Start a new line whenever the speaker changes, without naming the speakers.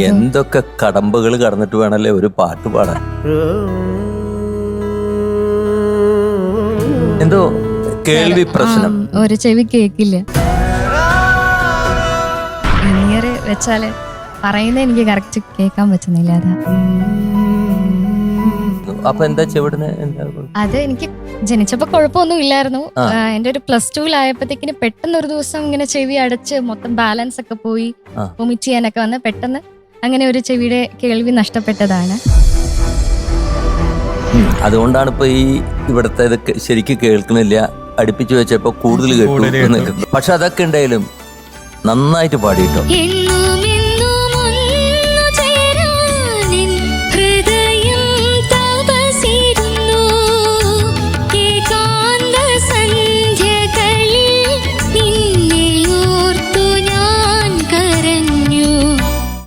എന്തൊക്കെ കടമ്പകൾ കടന്നിട്ട് വേണല്ലേ ഒരു പാട്ട് പാടാൻ. എന്തോ കേൾവി പ്രശ്നം.
ഒരു ചെവി കേക്കില്ല. ഇയർ വെച്ചാല് പറയുന്നത് എനിക്ക് കറക്റ്റ് കേൾക്കാൻ പറ്റുന്നില്ല. അതാ.
അപ്പൊ എന്താ ചെവിടുന്ന് എന്താ?
അത് എനിക്ക് ജനിച്ചപ്പോ കുഴപ്പമൊന്നും ഇല്ലായിരുന്നു. എന്റെ ഒരു +2-ലായപ്പോഴത്തേക്കിന് പെട്ടെന്ന് ഒരു ദിവസം ഇങ്ങനെ ചെവി അടച്ച് മൊത്തം ബാലൻസ് ഒക്കെ പോയി വൊമിറ്റ് ചെയ്യാനൊക്കെ വന്ന് പെട്ടെന്ന് അങ്ങനെ ഒരു ചെവിയുടെ കേൾവി നഷ്ടപ്പെട്ടതാണ്.
അതുകൊണ്ടാണ് ഇപ്പൊ ഈ ഇവിടത്തെ ഇതൊക്കെ ശരിക്കും കേൾക്കണില്ല. അടുപ്പിച്ചു വെച്ചപ്പോ കൂടുതൽ കേട്ടു. പക്ഷെ അതൊക്കെ ഉണ്ടായാലും നന്നായിട്ട് പാടിട്ടോ.